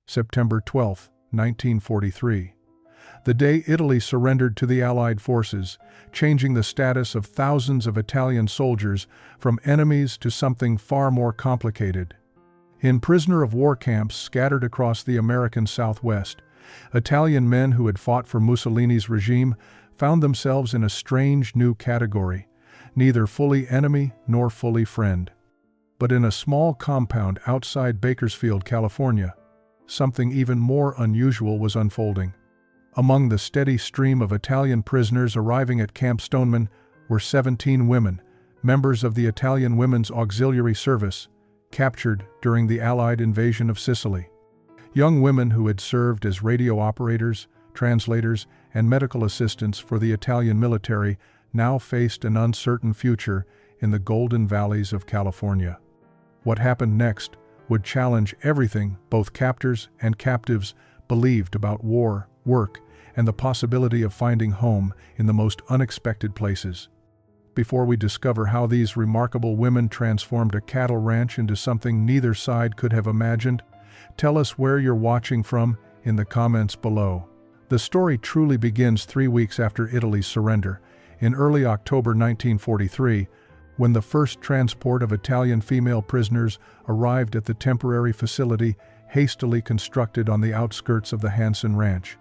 September 12, 1943. The day Italy surrendered to the Allied forces, changing the status of thousands of Italian soldiers from enemies to something far more complicated. In prisoner of war camps scattered across the American Southwest, Italian men who had fought for Mussolini's regime found themselves in a strange new category, neither fully enemy nor fully friend. But in a small compound outside Bakersfield, California, something even more unusual was unfolding. Among the steady stream of Italian prisoners arriving at Camp Stoneman were 17 women, members of the Italian Women's Auxiliary Service, captured during the Allied invasion of Sicily. Young women who had served as radio operators, translators, and medical assistants for the Italian military now faced an uncertain future in the Golden Valleys of California. What happened next would challenge everything both captors and captives believed about war, work, and the possibility of finding home in the most unexpected places. Before we discover how these remarkable women transformed a cattle ranch into something neither side could have imagined, tell us where you're watching from in the comments below. The story truly begins 3 weeks after Italy's surrender, in early October 1943, when the first transport of Italian female prisoners arrived at the temporary facility hastily constructed on the outskirts of the Hansen Ranch.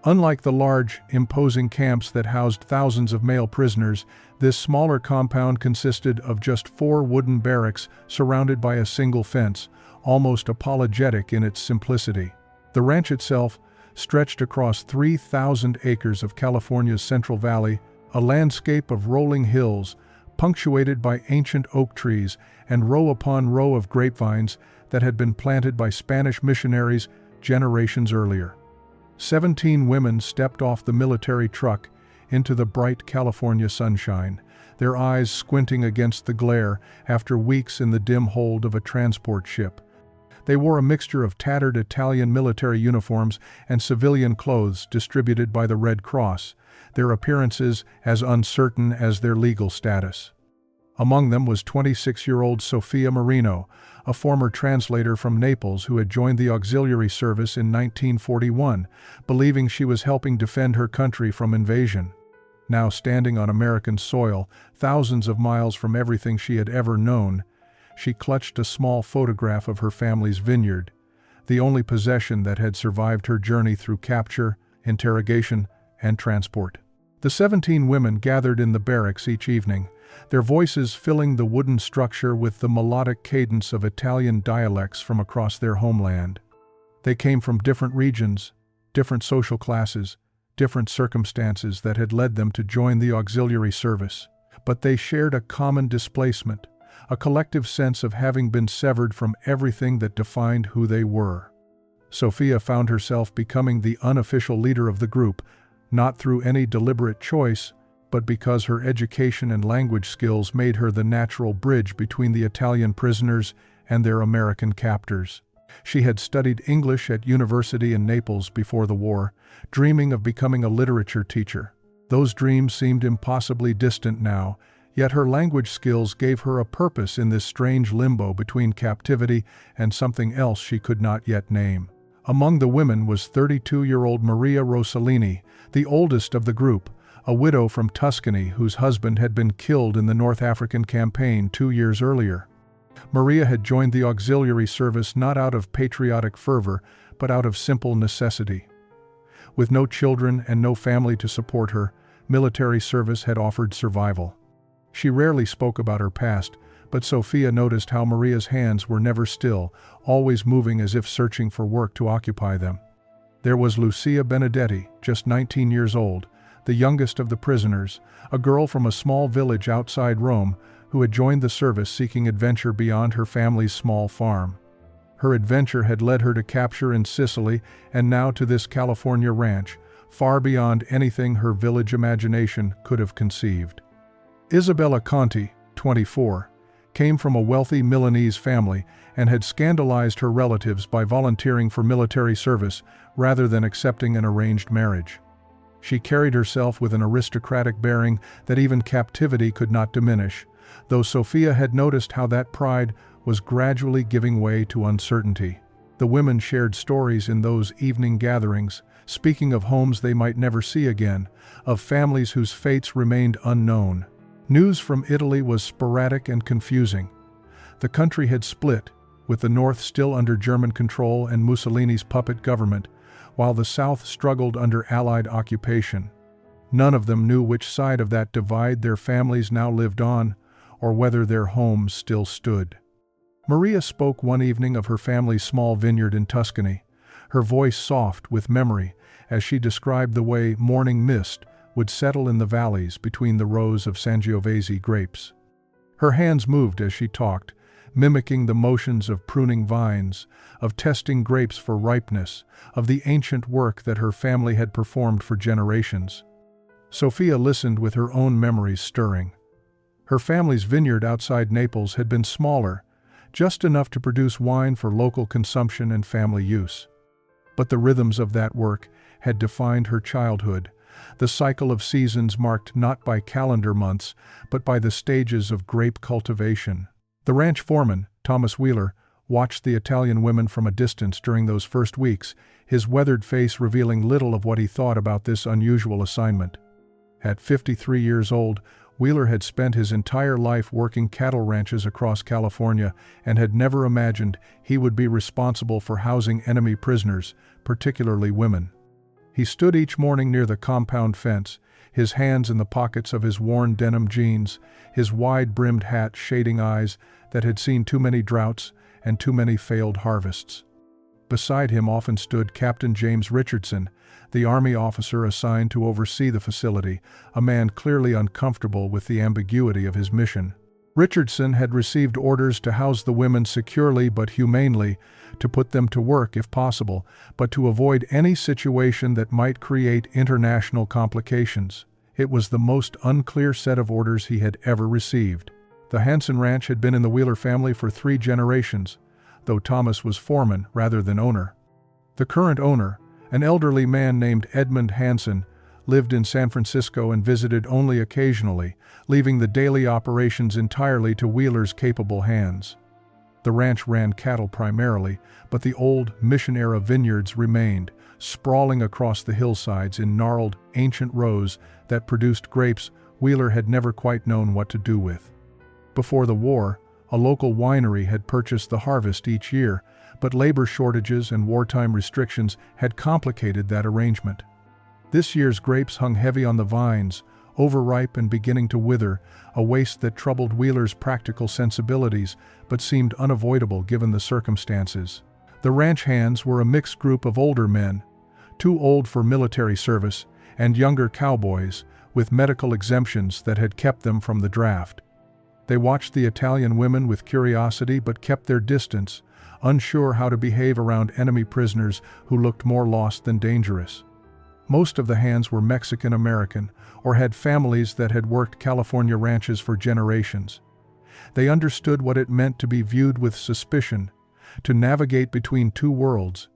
Unlike the large, imposing camps that housed thousands of male prisoners, this smaller compound consisted of just 4 wooden barracks surrounded by a single fence, almost apologetic in its simplicity. The ranch itself stretched across 3,000 acres of California's Central Valley, a landscape of rolling hills, punctuated by ancient oak trees and row upon row of grapevines that had been planted by Spanish missionaries generations earlier. 17 women stepped off the military truck into the bright California sunshine, their eyes squinting against the glare after weeks in the dim hold of a transport ship. They wore a mixture of tattered Italian military uniforms and civilian clothes distributed by the Red Cross, their appearances as uncertain as their legal status. Among them was 26-year-old Sofia Marino, a former translator from Naples who had joined the auxiliary service in 1941, believing she was helping defend her country from invasion. Now standing on American soil, thousands of miles from everything she had ever known, she clutched a small photograph of her family's vineyard, the only possession that had survived her journey through capture, interrogation, and transport. The 17 women gathered in the barracks each evening, their voices filling the wooden structure with the melodic cadence of Italian dialects from across their homeland. They came from different regions, different social classes, different circumstances that had led them to join the auxiliary service, but they shared a common displacement, a collective sense of having been severed from everything that defined who they were. Sofia found herself becoming the unofficial leader of the group, not through any deliberate choice, but because her education and language skills made her the natural bridge between the Italian prisoners and their American captors. She had studied English at university in Naples before the war, dreaming of becoming a literature teacher. Those dreams seemed impossibly distant now, yet her language skills gave her a purpose in this strange limbo between captivity and something else she could not yet name. Among the women was 32-year-old Maria Rossellini, the oldest of the group, a widow from Tuscany whose husband had been killed in the North African campaign 2 years earlier. Maria had joined the auxiliary service not out of patriotic fervor, but out of simple necessity. With no children and no family to support her, military service had offered survival. She rarely spoke about her past, but Sofia noticed how Maria's hands were never still, always moving as if searching for work to occupy them. There was Lucia Benedetti, just 19 years old, the youngest of the prisoners, a girl from a small village outside Rome who had joined the service seeking adventure beyond her family's small farm. Her adventure had led her to capture in Sicily and now to this California ranch, far beyond anything her village imagination could have conceived. Isabella Conti, 24, came from a wealthy Milanese family and had scandalized her relatives by volunteering for military service rather than accepting an arranged marriage. She carried herself with an aristocratic bearing that even captivity could not diminish, though Sofia had noticed how that pride was gradually giving way to uncertainty. The women shared stories in those evening gatherings, speaking of homes they might never see again, of families whose fates remained unknown. News from Italy was sporadic and confusing. The country had split, with the North still under German control and Mussolini's puppet government, while the South struggled under Allied occupation. None of them knew which side of that divide their families now lived on, or whether their homes still stood. Maria spoke one evening of her family's small vineyard in Tuscany, her voice soft with memory as she described the way morning mist would settle in the valleys between the rows of Sangiovese grapes. Her hands moved as she talked, mimicking the motions of pruning vines, of testing grapes for ripeness, of the ancient work that her family had performed for generations. Sophia listened with her own memories stirring. Her family's vineyard outside Naples had been smaller, just enough to produce wine for local consumption and family use. But the rhythms of that work had defined her childhood, the cycle of seasons marked not by calendar months, but by the stages of grape cultivation. The ranch foreman, Thomas Wheeler, watched the Italian women from a distance during those first weeks, his weathered face revealing little of what he thought about this unusual assignment. At 53 years old, Wheeler had spent his entire life working cattle ranches across California and had never imagined he would be responsible for housing enemy prisoners, particularly women. He stood each morning near the compound fence, his hands in the pockets of his worn denim jeans, his wide-brimmed hat shading eyes that had seen too many droughts and too many failed harvests. Beside him often stood Captain James Richardson, the Army officer assigned to oversee the facility, a man clearly uncomfortable with the ambiguity of his mission. Richardson had received orders to house the women securely but humanely, to put them to work if possible, but to avoid any situation that might create international complications. It was the most unclear set of orders he had ever received. The Hanson Ranch had been in the Wheeler family for 3 generations, though Thomas was foreman rather than owner. The current owner, an elderly man named Edmund Hanson, lived in San Francisco and visited only occasionally, leaving the daily operations entirely to Wheeler's capable hands. The ranch ran cattle primarily, but the old mission-era vineyards remained, sprawling across the hillsides in gnarled, ancient rows that produced grapes Wheeler had never quite known what to do with. Before the war, a local winery had purchased the harvest each year, but labor shortages and wartime restrictions had complicated that arrangement. This year's grapes hung heavy on the vines, overripe and beginning to wither, a waste that troubled Wheeler's practical sensibilities but seemed unavoidable given the circumstances. The ranch hands were a mixed group of older men, too old for military service, and younger cowboys, with medical exemptions that had kept them from the draft. They watched the Italian women with curiosity but kept their distance, unsure how to behave around enemy prisoners who looked more lost than dangerous. Most of the hands were Mexican-American or had families that had worked California ranches for generations. They understood what it meant to be viewed with suspicion, to navigate between two worlds.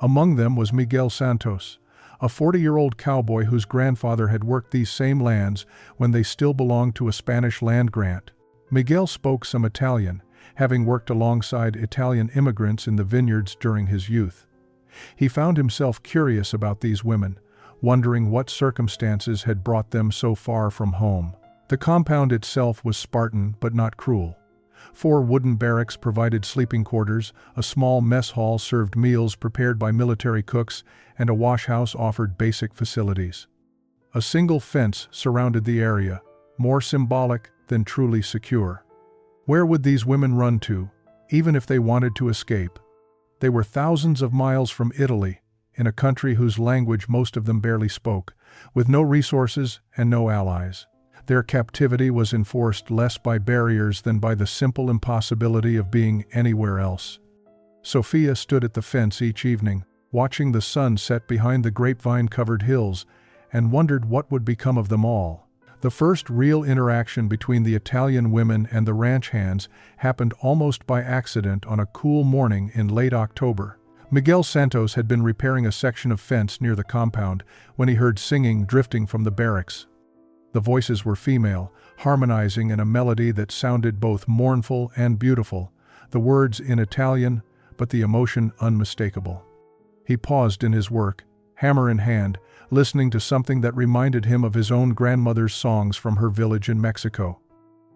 Among them was Miguel Santos, a 40-year-old cowboy whose grandfather had worked these same lands when they still belonged to a Spanish land grant. Miguel spoke some Italian, having worked alongside Italian immigrants in the vineyards during his youth. He found himself curious about these women, wondering what circumstances had brought them so far from home. The compound itself was Spartan but not cruel. 4 wooden barracks provided sleeping quarters, a small mess hall served meals prepared by military cooks, and a wash house offered basic facilities. A single fence surrounded the area, more symbolic than truly secure. Where would these women run to, even if they wanted to escape? They were thousands of miles from Italy, in a country whose language most of them barely spoke, with no resources and no allies. Their captivity was enforced less by barriers than by the simple impossibility of being anywhere else. Sophia stood at the fence each evening, watching the sun set behind the grapevine-covered hills, and wondered what would become of them all. The first real interaction between the Italian women and the ranch hands happened almost by accident on a cool morning in late October. Miguel Santos had been repairing a section of fence near the compound when he heard singing drifting from the barracks. The voices were female, harmonizing in a melody that sounded both mournful and beautiful, the words in Italian, but the emotion unmistakable. He paused in his work, hammer in hand, listening to something that reminded him of his own grandmother's songs from her village in Mexico.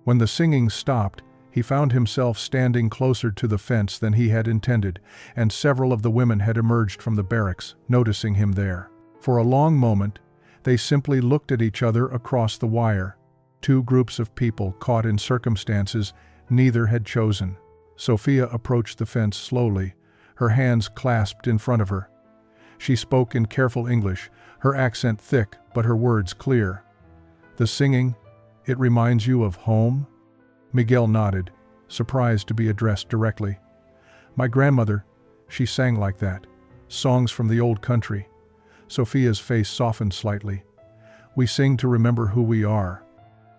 When the singing stopped, he found himself standing closer to the fence than he had intended, and several of the women had emerged from the barracks, noticing him there. For a long moment, they simply looked at each other across the wire. Two groups of people caught in circumstances neither had chosen. Sophia approached the fence slowly, her hands clasped in front of her. She spoke in careful English, her accent thick but her words clear. "The singing, it reminds you of home?" Miguel nodded, surprised to be addressed directly. "My grandmother, she sang like that. Songs from the old country." Sophia's face softened slightly. "We sing to remember who we are.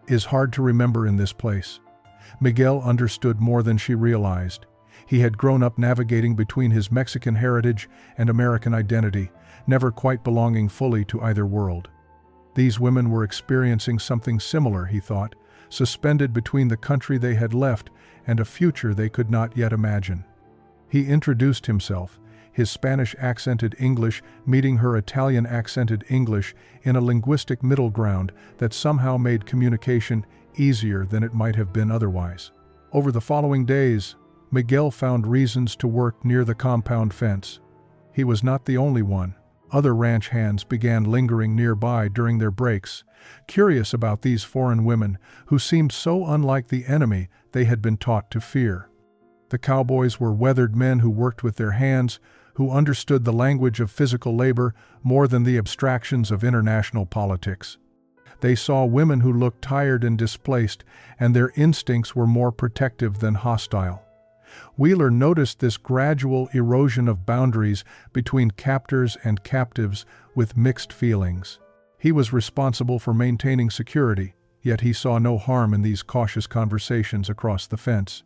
It's hard to remember in this place." Miguel understood more than she realized. He had grown up navigating between his Mexican heritage and American identity, never quite belonging fully to either world. These women were experiencing something similar, he thought, suspended between the country they had left and a future they could not yet imagine. He introduced himself, his Spanish-accented English meeting her Italian-accented English in a linguistic middle ground that somehow made communication easier than it might have been otherwise. Over the following days, Miguel found reasons to work near the compound fence. He was not the only one. Other ranch hands began lingering nearby during their breaks, curious about these foreign women who seemed so unlike the enemy they had been taught to fear. The cowboys were weathered men who worked with their hands, who understood the language of physical labor more than the abstractions of international politics. They saw women who looked tired and displaced, and their instincts were more protective than hostile. Wheeler noticed this gradual erosion of boundaries between captors and captives with mixed feelings. He was responsible for maintaining security, yet he saw no harm in these cautious conversations across the fence.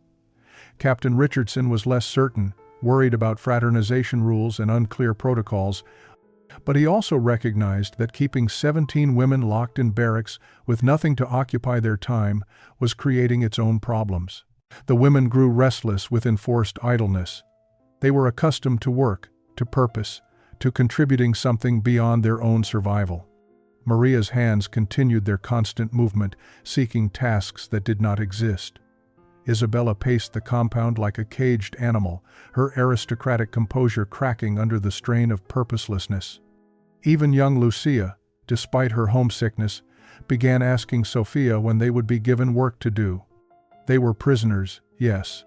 Captain Richardson was less certain, worried about fraternization rules and unclear protocols, but he also recognized that keeping 17 women locked in barracks with nothing to occupy their time was creating its own problems. The women grew restless with enforced idleness. They were accustomed to work, to purpose, to contributing something beyond their own survival. Maria's hands continued their constant movement, seeking tasks that did not exist. Isabella paced the compound like a caged animal, her aristocratic composure cracking under the strain of purposelessness. Even young Lucia, despite her homesickness, began asking Sophia when they would be given work to do. They were prisoners, yes,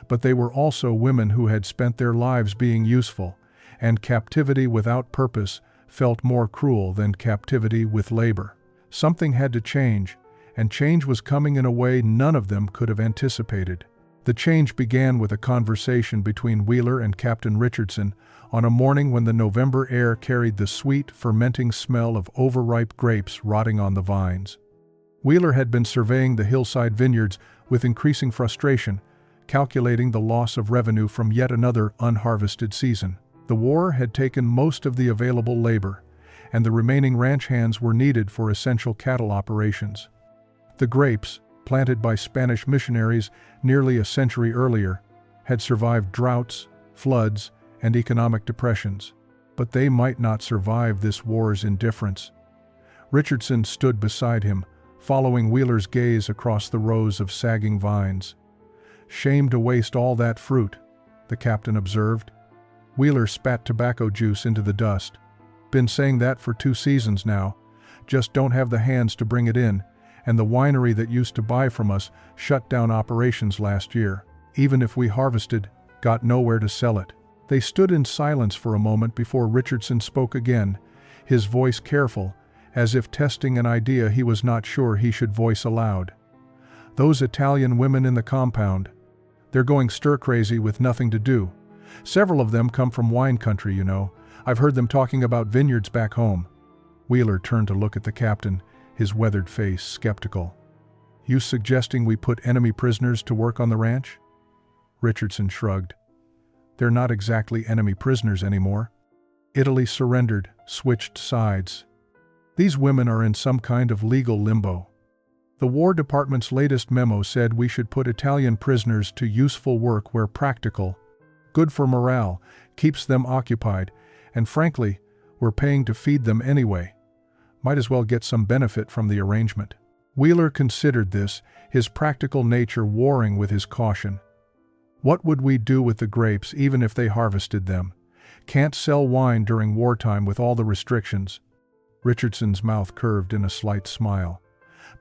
but they were also women who had spent their lives being useful, and captivity without purpose felt more cruel than captivity with labor. Something had to change, and change was coming in a way none of them could have anticipated. The change began with a conversation between Wheeler and Captain Richardson on a morning when the November air carried the sweet, fermenting smell of overripe grapes rotting on the vines. Wheeler had been surveying the hillside vineyards with increasing frustration, calculating the loss of revenue from yet another unharvested season. The war had taken most of the available labor, and the remaining ranch hands were needed for essential cattle operations. The grapes, planted by Spanish missionaries nearly a century earlier, had survived droughts, floods, and economic depressions, but they might not survive this war's indifference. Richardson stood beside him, following Wheeler's gaze across the rows of sagging vines. "Shame to waste all that fruit," the captain observed. Wheeler spat tobacco juice into the dust. "Been saying that for 2 seasons now. Just don't have the hands to bring it in, and the winery that used to buy from us shut down operations last year. Even if we harvested, got nowhere to sell it." They stood in silence for a moment before Richardson spoke again, his voice careful, as if testing an idea he was not sure he should voice aloud. "Those Italian women in the compound, they're going stir-crazy with nothing to do. Several of them come from wine country, you know. I've heard them talking about vineyards back home." Wheeler turned to look at the captain, his weathered face skeptical. "You suggesting we put enemy prisoners to work on the ranch?" Richardson shrugged. "They're not exactly enemy prisoners anymore. Italy surrendered, switched sides. These women are in some kind of legal limbo. The War Department's latest memo said we should put Italian prisoners to useful work where practical, Good for morale, keeps them occupied, and frankly, we're paying to feed them anyway. Might as well get some benefit from the arrangement." Wheeler considered this, his practical nature warring with his caution. "What would we do with the grapes even if they harvested them? Can't sell wine during wartime with all the restrictions." Richardson's mouth curved in a slight smile.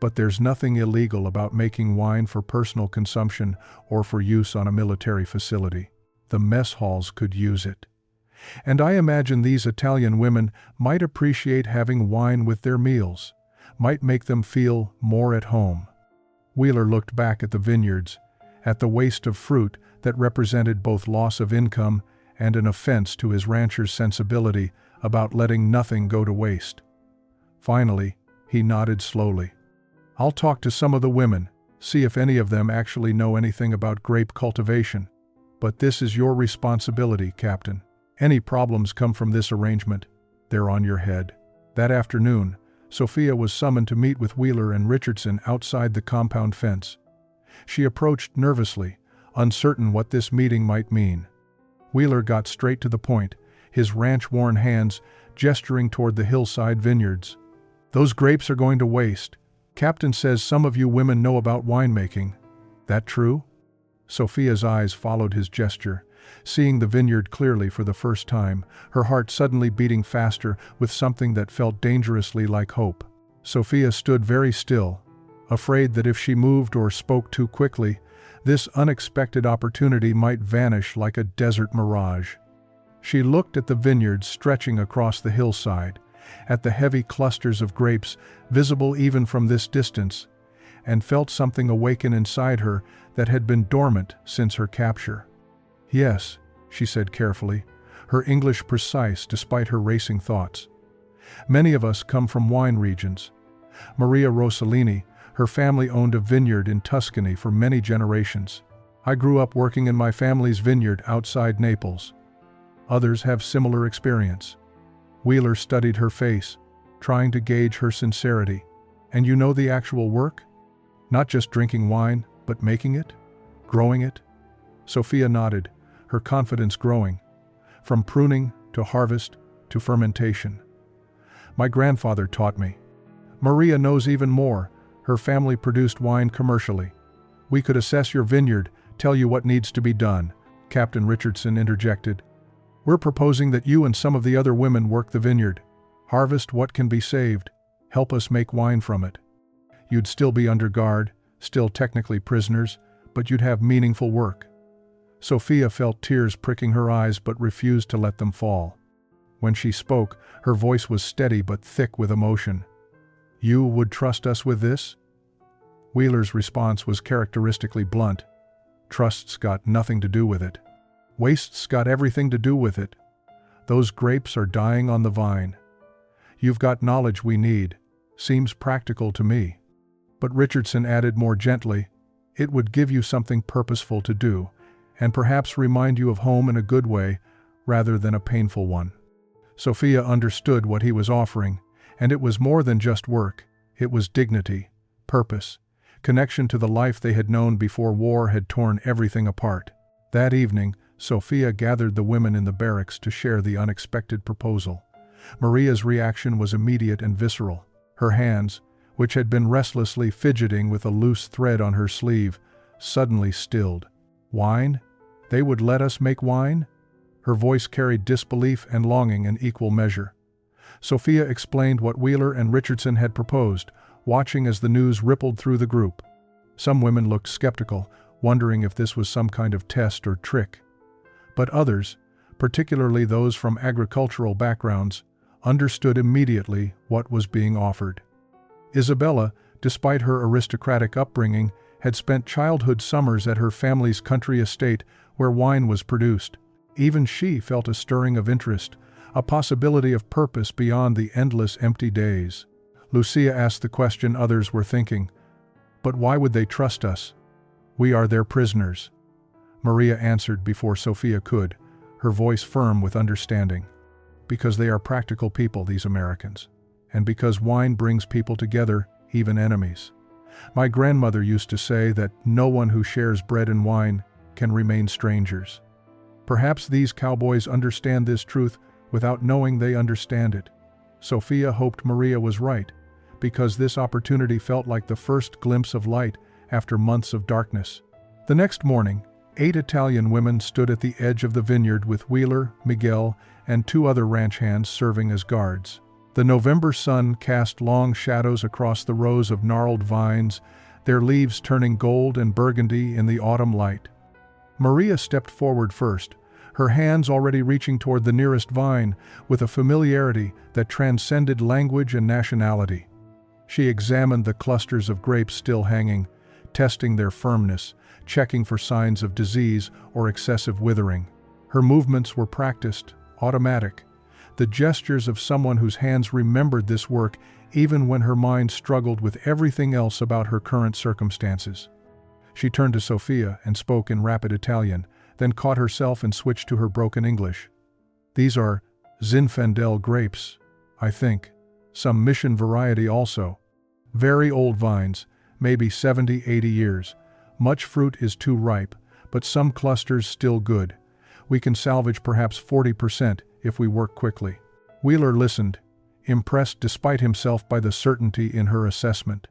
"But there's nothing illegal about making wine for personal consumption or for use on a military facility. The mess halls could use it. And I imagine these Italian women might appreciate having wine with their meals, might make them feel more at home." Wheeler looked back at the vineyards, at the waste of fruit that represented both loss of income and an offense to his rancher's sensibility about letting nothing go to waste. Finally, he nodded slowly. "I'll talk to some of the women, see if any of them actually know anything about grape cultivation. But this is your responsibility, Captain. Any problems come from this arrangement, they're on your head." That afternoon, Sophia was summoned to meet with Wheeler and Richardson outside the compound fence. She approached nervously, uncertain what this meeting might mean. Wheeler got straight to the point, his ranch-worn hands gesturing toward the hillside vineyards. "Those grapes are going to waste. Captain says some of you women know about winemaking. That true?" Sophia's eyes followed his gesture, seeing the vineyard clearly for the first time, her heart suddenly beating faster with something that felt dangerously like hope. Sophia stood very still, afraid that if she moved or spoke too quickly, this unexpected opportunity might vanish like a desert mirage. She looked at the vineyards stretching across the hillside, at the heavy clusters of grapes visible even from this distance, and felt something awaken inside her that had been dormant since her capture. "Yes," she said carefully, her English precise despite her racing thoughts. "Many of us come from wine regions. Maria Rossellini, her family owned a vineyard in Tuscany for many generations. I grew up working in my family's vineyard outside Naples. Others have similar experience." Wheeler studied her face, trying to gauge her sincerity. "And you know the actual work? Not just drinking wine, but making it? Growing it?" Sophia nodded, her confidence growing. "From pruning, to harvest, to fermentation. My grandfather taught me. Maria knows even more. Her family produced wine commercially. We could assess your vineyard, tell you what needs to be done," Captain Richardson interjected. "We're proposing that you and some of the other women work the vineyard, harvest what can be saved, help us make wine from it. You'd still be under guard, still technically prisoners, but you'd have meaningful work." Sophia felt tears pricking her eyes but refused to let them fall. When she spoke, her voice was steady but thick with emotion. "You would trust us with this?" Wheeler's response was characteristically blunt. "Trust's got nothing to do with it. Waste's got everything to do with it. Those grapes are dying on the vine. You've got knowledge we need. Seems practical to me." But Richardson added more gently, "It would give you something purposeful to do, and perhaps remind you of home in a good way, rather than a painful one." Sophia understood what he was offering, and it was more than just work. It was dignity, purpose, connection to the life they had known before war had torn everything apart. That evening, Sophia gathered the women in the barracks to share the unexpected proposal. Maria's reaction was immediate and visceral. Her hands, which had been restlessly fidgeting with a loose thread on her sleeve, suddenly stilled. "Wine? They would let us make wine?" Her voice carried disbelief and longing in equal measure. Sophia explained what Wheeler and Richardson had proposed, watching as the news rippled through the group. Some women looked skeptical, wondering if this was some kind of test or trick. But others, particularly those from agricultural backgrounds, understood immediately what was being offered. Isabella, despite her aristocratic upbringing, had spent childhood summers at her family's country estate where wine was produced. Even she felt a stirring of interest, a possibility of purpose beyond the endless empty days. Lucia asked the question others were thinking. "But why would they trust us? We are their prisoners." Maria answered before Sophia could, her voice firm with understanding. "Because they are practical people, these Americans. And because wine brings people together, even enemies. My grandmother used to say that no one who shares bread and wine can remain strangers." Perhaps these cowboys understand this truth without knowing they understand it. Sophia hoped Maria was right, because this opportunity felt like the first glimpse of light after months of darkness. The next morning, 8 Italian women stood at the edge of the vineyard with Wheeler, Miguel, and 2 other ranch hands serving as guards. The November sun cast long shadows across the rows of gnarled vines, their leaves turning gold and burgundy in the autumn light. Maria stepped forward first, her hands already reaching toward the nearest vine with a familiarity that transcended language and nationality. She examined the clusters of grapes still hanging, testing their firmness, checking for signs of disease or excessive withering. Her movements were practiced, automatic, the gestures of someone whose hands remembered this work even when her mind struggled with everything else about her current circumstances. She turned to Sophia and spoke in rapid Italian, then caught herself and switched to her broken English. "These are Zinfandel grapes, I think. Some mission variety also. Very old vines, maybe 70, 80 years. Much fruit is too ripe, but some clusters still good. We can salvage perhaps 40% if we work quickly." Wheeler listened, impressed despite himself by the certainty in her assessment.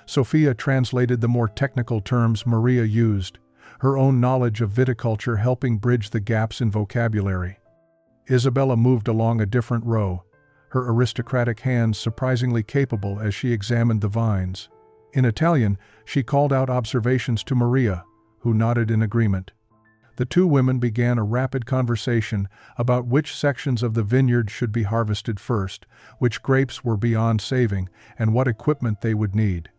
Sophia translated the more technical terms Maria used, her own knowledge of viticulture helping bridge the gaps in vocabulary. Isabella moved along a different row, her aristocratic hands surprisingly capable as she examined the vines. In Italian, she called out observations to Maria, who nodded in agreement. The 2 women began a rapid conversation about which sections of the vineyard should be harvested first, which grapes were beyond saving, and what equipment they would need.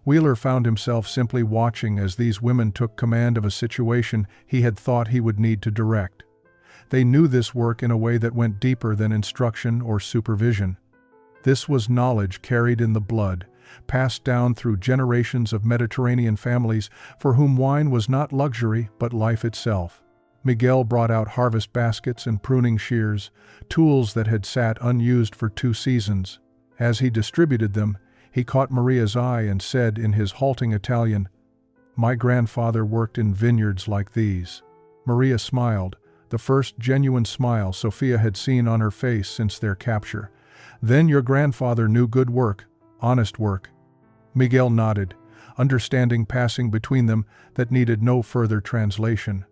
Wheeler found himself simply watching as these women took command of a situation he had thought he would need to direct. They knew this work in a way that went deeper than instruction or supervision. This was knowledge carried in the blood, passed down through generations of Mediterranean families for whom wine was not luxury but life itself. Miguel brought out harvest baskets and pruning shears, tools that had sat unused for 2 seasons. As he distributed them, he caught Maria's eye and said in his halting Italian, "My grandfather worked in vineyards like these." Maria smiled, the first genuine smile Sophia had seen on her face since their capture. "Then your grandfather knew good work, honest work." Miguel nodded, understanding passing between them that needed no further translation.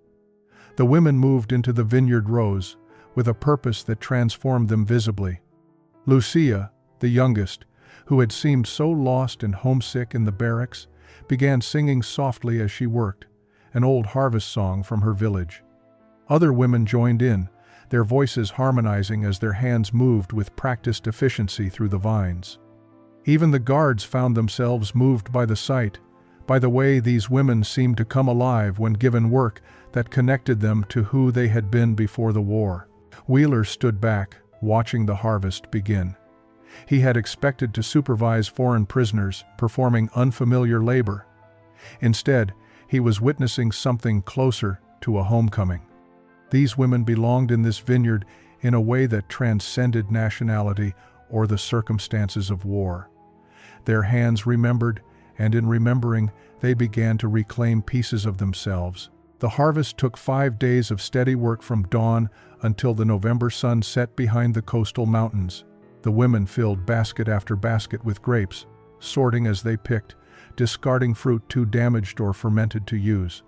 The women moved into the vineyard rows, with a purpose that transformed them visibly. Lucia, the youngest, who had seemed so lost and homesick in the barracks, began singing softly as she worked, an old harvest song from her village. Other women joined in, their voices harmonizing as their hands moved with practiced efficiency through the vines. Even the guards found themselves moved by the sight, by the way these women seemed to come alive when given work that connected them to who they had been before the war. Wheeler stood back, watching the harvest begin. He had expected to supervise foreign prisoners performing unfamiliar labor. Instead, he was witnessing something closer to a homecoming. These women belonged in this vineyard in a way that transcended nationality or the circumstances of war. Their hands remembered, and in remembering, they began to reclaim pieces of themselves. The harvest took 5 days of steady work from dawn until the November sun set behind the coastal mountains. The women filled basket after basket with grapes, sorting as they picked, discarding fruit too damaged or fermented to use.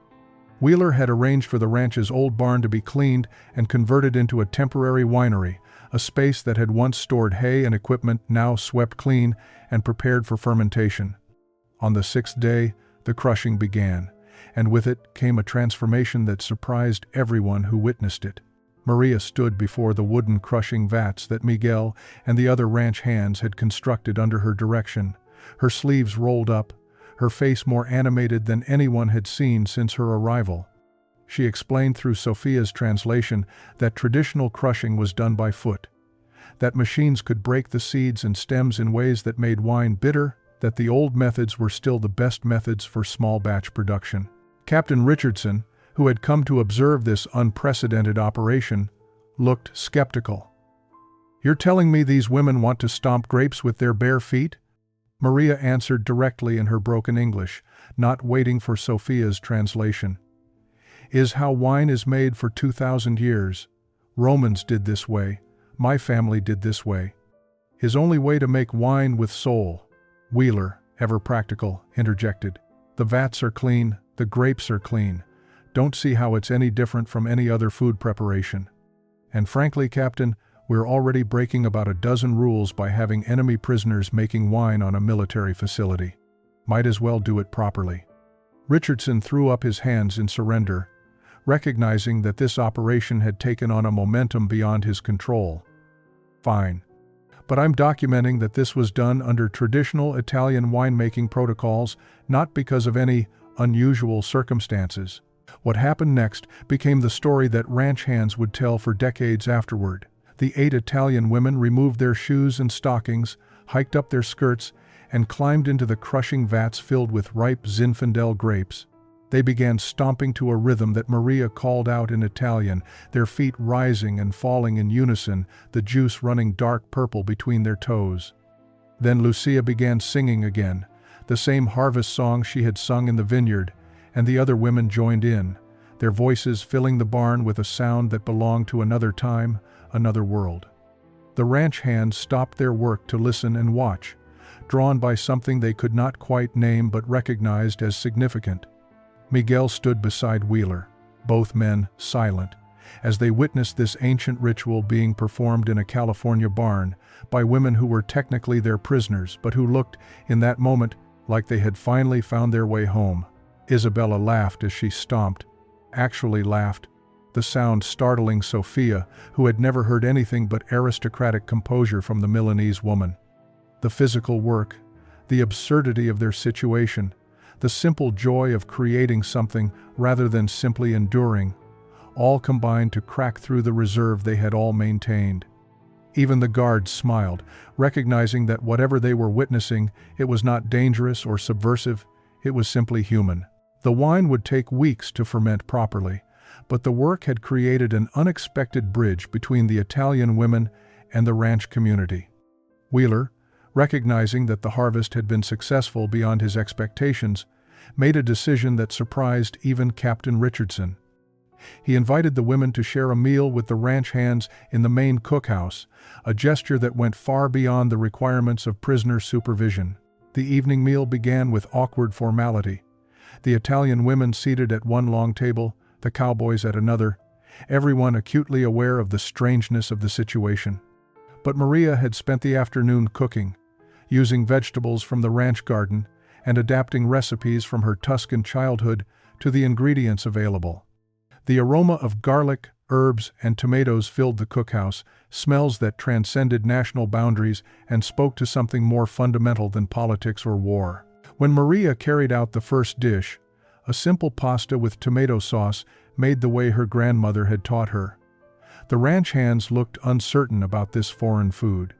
Wheeler had arranged for the ranch's old barn to be cleaned and converted into a temporary winery, a space that had once stored hay and equipment now swept clean and prepared for fermentation. On the 6th day, the crushing began, and with it came a transformation that surprised everyone who witnessed it. Maria stood before the wooden crushing vats that Miguel and the other ranch hands had constructed under her direction, her sleeves rolled up, her face more animated than anyone had seen since her arrival. She explained through Sophia's translation that traditional crushing was done by foot, that machines could break the seeds and stems in ways that made wine bitter, that the old methods were still the best methods for small batch production. Captain Richardson, who had come to observe this unprecedented operation, looked skeptical. "You're telling me these women want to stomp grapes with their bare feet?" Maria answered directly in her broken English, not waiting for Sophia's translation. is how wine is made for 2,000 years. Romans did this way. My family did this way. Is only way to make wine with soul. Wheeler, ever practical, interjected. The vats are clean, the grapes are clean. Don't see how it's any different from any other food preparation. And frankly, Captain, we're already breaking about a dozen rules by having enemy prisoners making wine on a military facility. Might as well do it properly. Richardson threw up his hands in surrender, recognizing that this operation had taken on a momentum beyond his control. Fine. But I'm documenting that this was done under traditional Italian winemaking protocols, not because of any unusual circumstances. What happened next became the story that ranch hands would tell for decades afterward. The 8 Italian women removed their shoes and stockings, hiked up their skirts, and climbed into the crushing vats filled with ripe Zinfandel grapes. They began stomping to a rhythm that Maria called out in Italian, their feet rising and falling in unison, the juice running dark purple between their toes. Then Lucia began singing again, the same harvest song she had sung in the vineyard, and the other women joined in, their voices filling the barn with a sound that belonged to another time, another world. The ranch hands stopped their work to listen and watch, drawn by something they could not quite name but recognized as significant. Miguel stood beside Wheeler, both men silent, as they witnessed this ancient ritual being performed in a California barn by women who were technically their prisoners but who looked, in that moment, like they had finally found their way home. Isabella laughed as she stomped, actually laughed, the sound startling Sophia, who had never heard anything but aristocratic composure from the Milanese woman. The physical work, the absurdity of their situation, the simple joy of creating something rather than simply enduring, all combined to crack through the reserve they had all maintained. Even the guards smiled, recognizing that whatever they were witnessing, it was not dangerous or subversive, it was simply human. The wine would take weeks to ferment properly, but the work had created an unexpected bridge between the Italian women and the ranch community. Wheeler, recognizing that the harvest had been successful beyond his expectations, made a decision that surprised even Captain Richardson. He invited the women to share a meal with the ranch hands in the main cookhouse, a gesture that went far beyond the requirements of prisoner supervision. The evening meal began with awkward formality. The Italian women seated at one long table, the Cowboys at another, everyone acutely aware of the strangeness of the situation. But Maria had spent the afternoon cooking, using vegetables from the ranch garden and adapting recipes from her Tuscan childhood to the ingredients available. The aroma of garlic, herbs, and tomatoes filled the cookhouse, smells that transcended national boundaries and spoke to something more fundamental than politics or war. When Maria carried out the first dish, a simple pasta with tomato sauce made the way her grandmother had taught her. The ranch hands looked uncertain about this foreign food.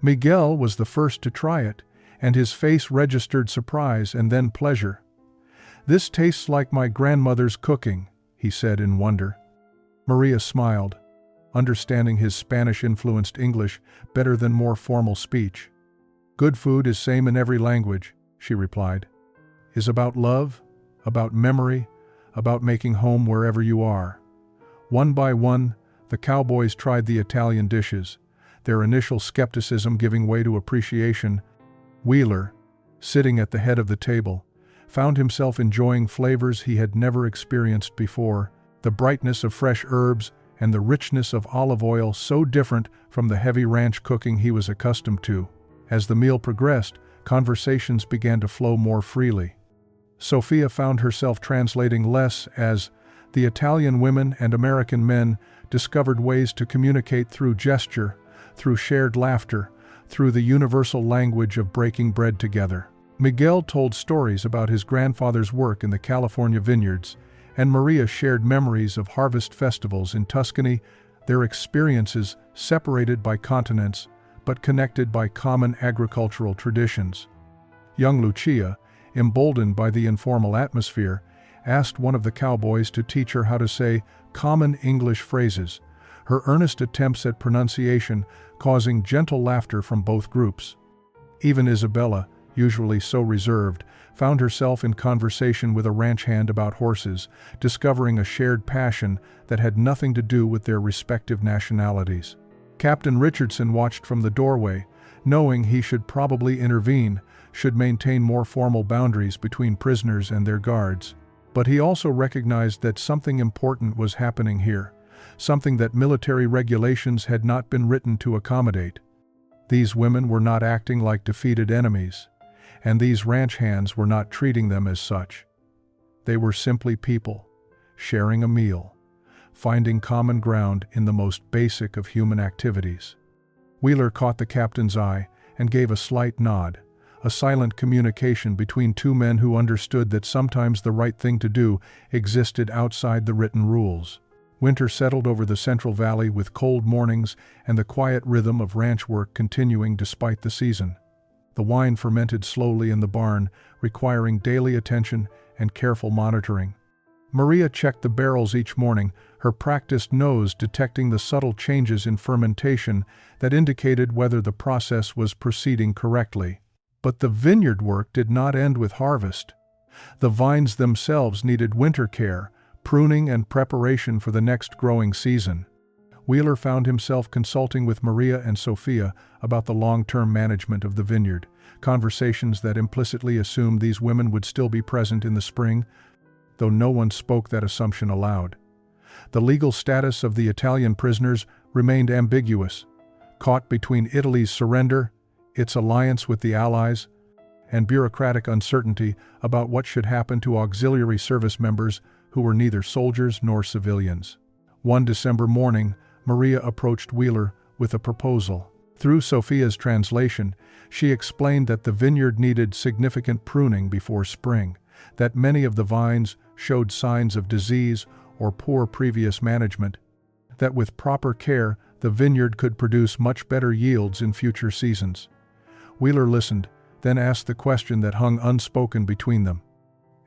Miguel was the first to try it, and his face registered surprise and then pleasure. "This tastes like my grandmother's cooking," he said in wonder. Maria smiled, understanding his Spanish-influenced English better than more formal speech. "Good food is same in every language," she replied. "Is about love, about memory, about making home wherever you are." One by one, the Cowboys tried the Italian dishes, their initial skepticism giving way to appreciation. Wheeler, sitting at the head of the table, found himself enjoying flavors he had never experienced before, the brightness of fresh herbs and the richness of olive oil so different from the heavy ranch cooking he was accustomed to. As the meal progressed, conversations began to flow more freely. Sophia found herself translating less as the Italian women and American men discovered ways to communicate through gesture, through shared laughter, through the universal language of breaking bread together. Miguel told stories about his grandfather's work in the California vineyards, and Maria shared memories of harvest festivals in Tuscany, their experiences separated by continents, but connected by common agricultural traditions. Young Lucia, emboldened by the informal atmosphere, asked one of the Cowboys to teach her how to say common English phrases, her earnest attempts at pronunciation causing gentle laughter from both groups. Even Isabella, usually so reserved, found herself in conversation with a ranch hand about horses, discovering a shared passion that had nothing to do with their respective nationalities. Captain Richardson watched from the doorway, knowing he should probably intervene, should maintain more formal boundaries between prisoners and their guards. But he also recognized that something important was happening here, something that military regulations had not been written to accommodate. These women were not acting like defeated enemies, and these ranch hands were not treating them as such. They were simply people, sharing a meal, finding common ground in the most basic of human activities. Wheeler caught the captain's eye and gave a slight nod, a silent communication between two men who understood that sometimes the right thing to do existed outside the written rules. Winter settled over the Central Valley with cold mornings and the quiet rhythm of ranch work continuing despite the season. The wine fermented slowly in the barn, requiring daily attention and careful monitoring. Maria checked the barrels each morning, her practiced nose detecting the subtle changes in fermentation that indicated whether the process was proceeding correctly. But the vineyard work did not end with harvest. The vines themselves needed winter care, pruning and preparation for the next growing season. Wheeler found himself consulting with Maria and Sophia about the long-term management of the vineyard, conversations that implicitly assumed these women would still be present in the spring, though no one spoke that assumption aloud. The legal status of the Italian prisoners remained ambiguous, caught between Italy's surrender, its alliance with the Allies, and bureaucratic uncertainty about what should happen to auxiliary service members who were neither soldiers nor civilians. One December morning, Maria approached Wheeler with a proposal. Through Sophia's translation, she explained that the vineyard needed significant pruning before spring, that many of the vines showed signs of disease or poor previous management, that with proper care the vineyard could produce much better yields in future seasons. Wheeler listened, then asked the question that hung unspoken between them.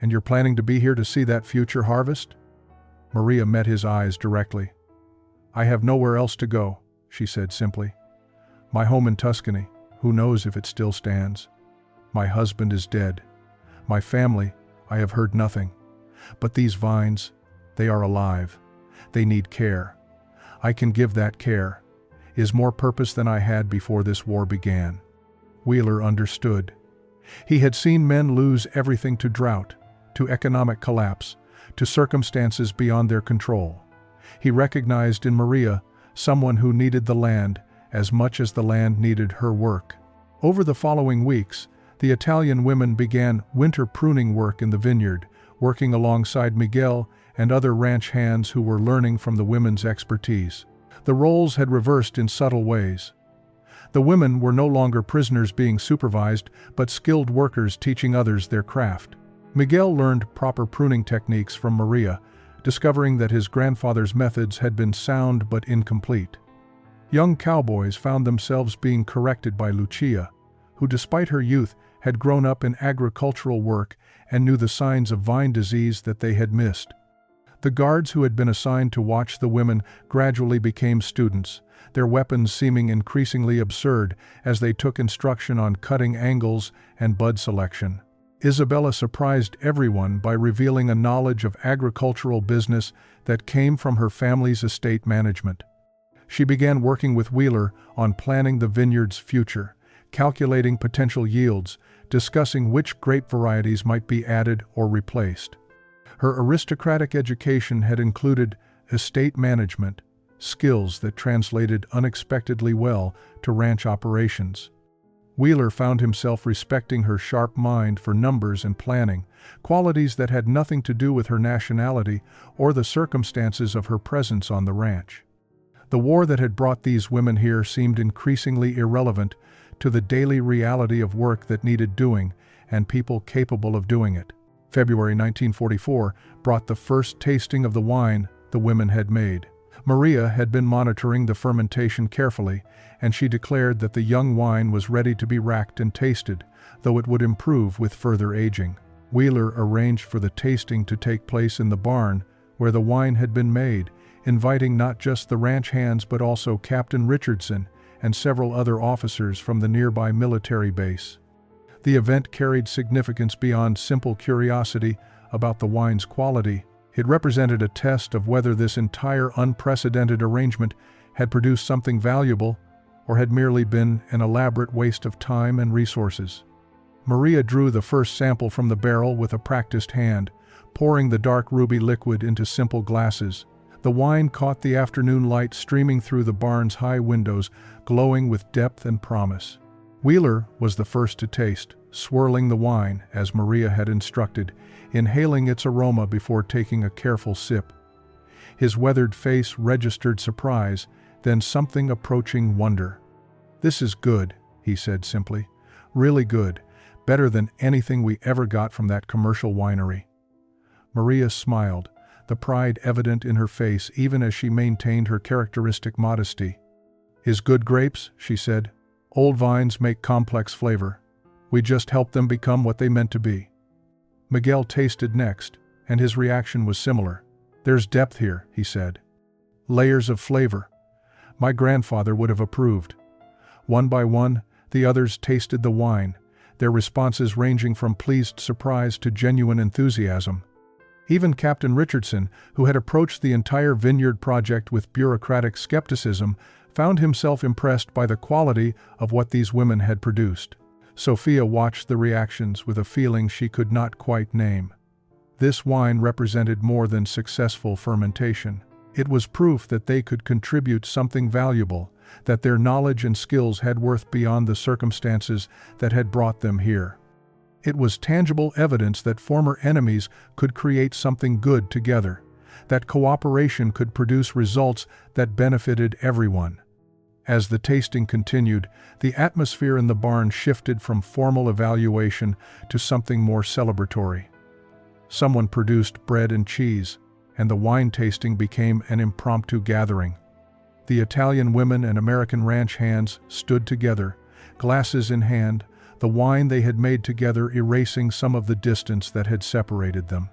"And you're planning to be here to see that future harvest?" Maria met his eyes directly. "I have nowhere else to go," she said simply. "My home in Tuscany, who knows if it still stands? My husband is dead. My family, I have heard nothing. But these vines, they are alive. They need care. I can give that care. Is more purpose than I had before this war began." Wheeler understood. He had seen men lose everything to drought, to economic collapse, to circumstances beyond their control. He recognized in Maria someone who needed the land as much as the land needed her work. Over the following weeks, the Italian women began winter pruning work in the vineyard, working alongside Miguel and other ranch hands who were learning from the women's expertise. The roles had reversed in subtle ways. The women were no longer prisoners being supervised, but skilled workers teaching others their craft. Miguel learned proper pruning techniques from Maria, discovering that his grandfather's methods had been sound but incomplete. Young cowboys found themselves being corrected by Lucia, who despite her youth had grown up in agricultural work and knew the signs of vine disease that they had missed. The guards who had been assigned to watch the women gradually became students, their weapons seeming increasingly absurd as they took instruction on cutting angles and bud selection. Isabella surprised everyone by revealing a knowledge of agricultural business that came from her family's estate management. She began working with Wheeler on planning the vineyard's future, calculating potential yields, discussing which grape varieties might be added or replaced. Her aristocratic education had included estate management, skills that translated unexpectedly well to ranch operations. Wheeler found himself respecting her sharp mind for numbers and planning, qualities that had nothing to do with her nationality or the circumstances of her presence on the ranch. The war that had brought these women here seemed increasingly irrelevant to the daily reality of work that needed doing and people capable of doing it. February 1944 brought the first tasting of the wine the women had made. Maria had been monitoring the fermentation carefully, and she declared that the young wine was ready to be racked and tasted, though it would improve with further aging. Wheeler arranged for the tasting to take place in the barn where the wine had been made, inviting not just the ranch hands but also Captain Richardson and several other officers from the nearby military base. The event carried significance beyond simple curiosity about the wine's quality. It represented a test of whether this entire unprecedented arrangement had produced something valuable or had merely been an elaborate waste of time and resources. Maria drew the first sample from the barrel with a practiced hand, pouring the dark ruby liquid into simple glasses. The wine caught the afternoon light streaming through the barn's high windows, glowing with depth and promise. Wheeler was the first to taste, swirling the wine, as Maria had instructed, inhaling its aroma before taking a careful sip. His weathered face registered surprise, then something approaching wonder. "This is good," he said simply. "Really good. Better than anything we ever got from that commercial winery." Maria smiled, the pride evident in her face even as she maintained her characteristic modesty. "Is good grapes," she said. "Old vines make complex flavor. We just help them become what they meant to be." Miguel tasted next, and his reaction was similar. "There's depth here," he said. "Layers of flavor. My grandfather would have approved." One by one, the others tasted the wine, their responses ranging from pleased surprise to genuine enthusiasm. Even Captain Richardson, who had approached the entire vineyard project with bureaucratic skepticism, found himself impressed by the quality of what these women had produced. Sophia watched the reactions with a feeling she could not quite name. This wine represented more than successful fermentation. It was proof that they could contribute something valuable, that their knowledge and skills had worth beyond the circumstances that had brought them here. It was tangible evidence that former enemies could create something good together, that cooperation could produce results that benefited everyone. As the tasting continued, the atmosphere in the barn shifted from formal evaluation to something more celebratory. Someone produced bread and cheese, and the wine tasting became an impromptu gathering. The Italian women and American ranch hands stood together, glasses in hand, the wine they had made together erasing some of the distance that had separated them.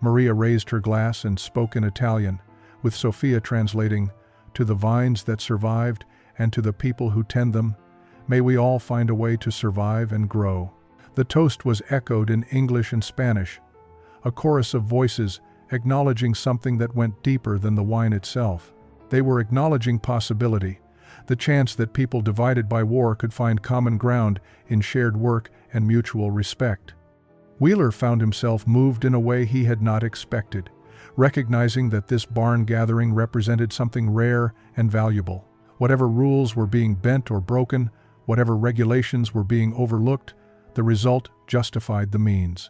Maria raised her glass and spoke in Italian, with Sophia translating, "To the vines that survived and to the people who tend them, may we all find a way to survive and grow." The toast was echoed in English and Spanish, a chorus of voices acknowledging something that went deeper than the wine itself. They were acknowledging possibility, the chance that people divided by war could find common ground in shared work and mutual respect. Wheeler found himself moved in a way he had not expected, recognizing that this barn gathering represented something rare and valuable. Whatever rules were being bent or broken, whatever regulations were being overlooked, the result justified the means.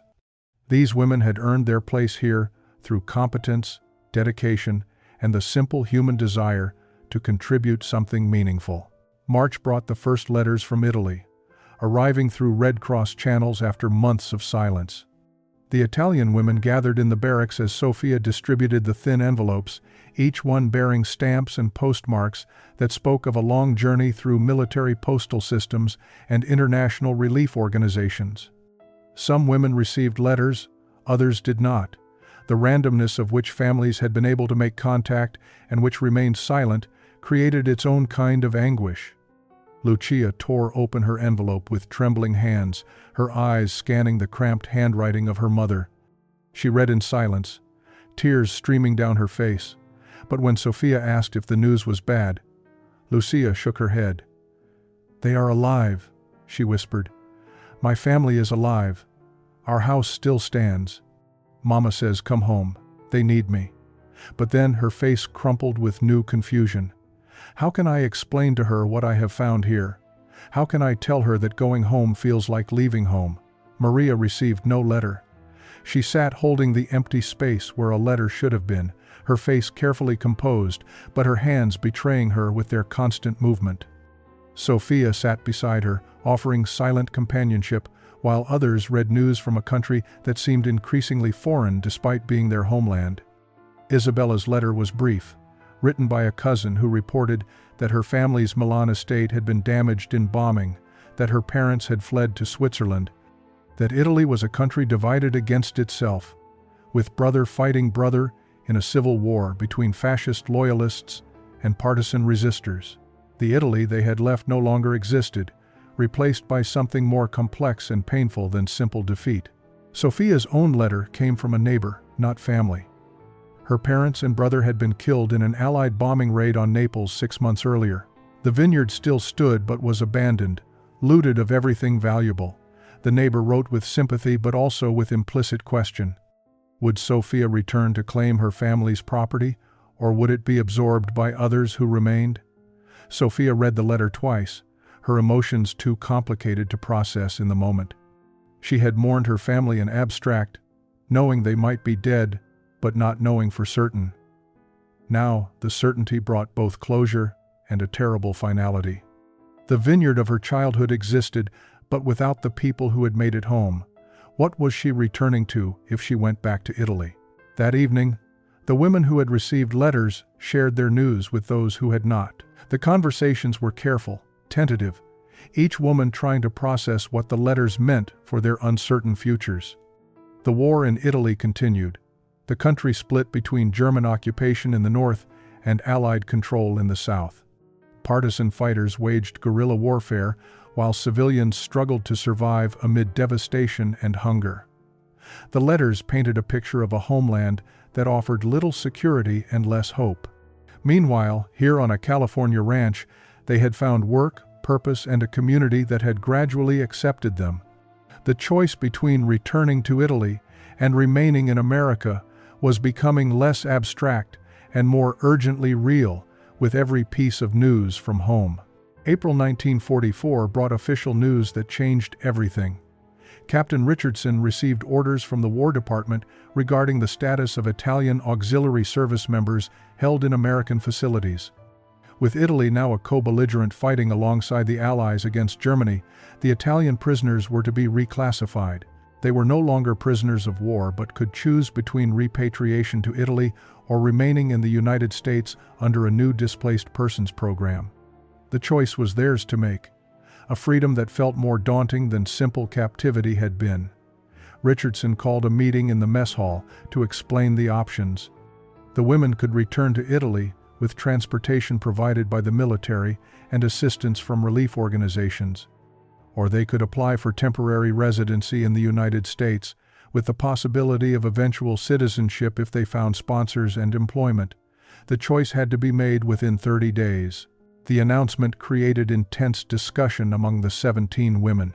These women had earned their place here through competence, dedication, and the simple human desire to contribute something meaningful. March brought the first letters from Italy, arriving through Red Cross channels after months of silence. The Italian women gathered in the barracks as Sophia distributed the thin envelopes, each one bearing stamps and postmarks that spoke of a long journey through military postal systems and international relief organizations. Some women received letters, others did not, the randomness of which families had been able to make contact and which remained silent created its own kind of anguish. Lucia tore open her envelope with trembling hands, her eyes scanning the cramped handwriting of her mother. She read in silence, tears streaming down her face, but when Sophia asked if the news was bad, Lucia shook her head. "They are alive," she whispered. "My family is alive. Our house still stands. Mama says come home. They need me." But then her face crumpled with new confusion. How can I explain to her what I have found here? How can I tell her that going home feels like leaving home? Maria received no letter. She sat holding the empty space where a letter should have been, her face carefully composed, but her hands betraying her with their constant movement. Sophia sat beside her, offering silent companionship, while others read news from a country that seemed increasingly foreign despite being their homeland. Isabella's letter was brief, written by a cousin who reported that her family's Milan estate had been damaged in bombing, that her parents had fled to Switzerland, that Italy was a country divided against itself, with brother fighting brother in a civil war between fascist loyalists and partisan resistors. The Italy they had left no longer existed, replaced by something more complex and painful than simple defeat. Sophia's own letter came from a neighbor, not family. Her parents and brother had been killed in an Allied bombing raid on Naples 6 months earlier. The vineyard still stood but was abandoned, looted of everything valuable. The neighbor wrote with sympathy but also with implicit question. Would Sophia return to claim her family's property, or would it be absorbed by others who remained? Sophia read the letter twice, her emotions too complicated to process in the moment. She had mourned her family in abstract, knowing they might be dead, but not knowing for certain. Now, the certainty brought both closure and a terrible finality. The vineyard of her childhood existed, but without the people who had made it home. What was she returning to if she went back to Italy? That evening, the women who had received letters shared their news with those who had not. The conversations were careful, tentative, each woman trying to process what the letters meant for their uncertain futures. The war in Italy continued. The country split between German occupation in the north and Allied control in the south. Partisan fighters waged guerrilla warfare, while civilians struggled to survive amid devastation and hunger. The letters painted a picture of a homeland that offered little security and less hope. Meanwhile, here on a California ranch, they had found work, purpose, and a community that had gradually accepted them. The choice between returning to Italy and remaining in America was becoming less abstract and more urgently real with every piece of news from home. April 1944 brought official news that changed everything. Captain Richardson received orders from the War Department regarding the status of Italian auxiliary service members held in American facilities. With Italy now a co-belligerent fighting alongside the Allies against Germany, the Italian prisoners were to be reclassified. They were no longer prisoners of war but could choose between repatriation to Italy or remaining in the United States under a new displaced persons program. The choice was theirs to make, a freedom that felt more daunting than simple captivity had been. Richardson called a meeting in the mess hall to explain the options. The women could return to Italy with transportation provided by the military and assistance from relief organizations, or they could apply for temporary residency in the United States with the possibility of eventual citizenship if they found sponsors and employment. The choice had to be made within 30 days. The announcement created intense discussion among the 17 women.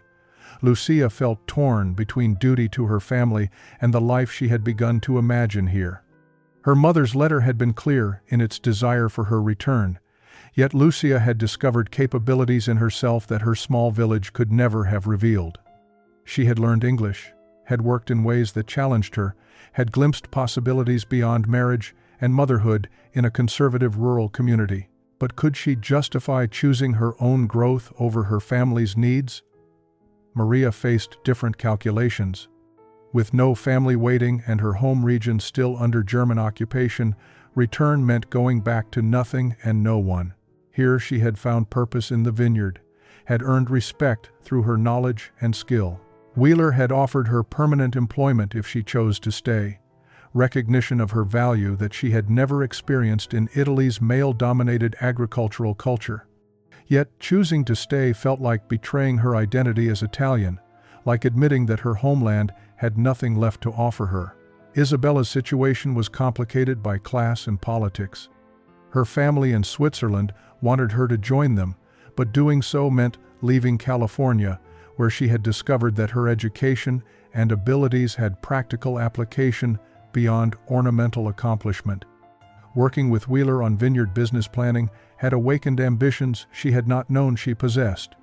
Lucia felt torn between duty to her family and the life she had begun to imagine here. Her mother's letter had been clear in its desire for her return, yet Lucia had discovered capabilities in herself that her small village could never have revealed. She had learned English, had worked in ways that challenged her, had glimpsed possibilities beyond marriage and motherhood in a conservative rural community. But could she justify choosing her own growth over her family's needs? Maria faced different calculations. With no family waiting and her home region still under German occupation, return meant going back to nothing and no one. Here she had found purpose in the vineyard, had earned respect through her knowledge and skill. Wheeler had offered her permanent employment if she chose to stay, recognition of her value that she had never experienced in Italy's male-dominated agricultural culture. Yet choosing to stay felt like betraying her identity as Italian, like admitting that her homeland had nothing left to offer her. Isabella's situation was complicated by class and politics. Her family in Switzerland wanted her to join them, but doing so meant leaving California, where she had discovered that her education and abilities had practical application beyond ornamental accomplishment. Working with Wheeler on vineyard business planning had awakened ambitions she had not known she possessed.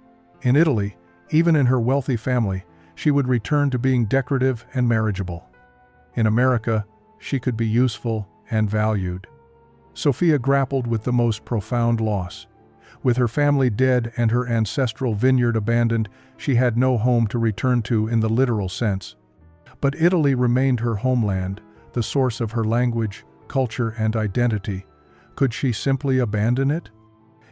In Italy, even in her wealthy family, she would return to being decorative and marriageable. In America, she could be useful and valued. Sophia grappled with the most profound loss. With her family dead and her ancestral vineyard abandoned, she had no home to return to in the literal sense. But Italy remained her homeland, the source of her language, culture, and identity. Could she simply abandon it?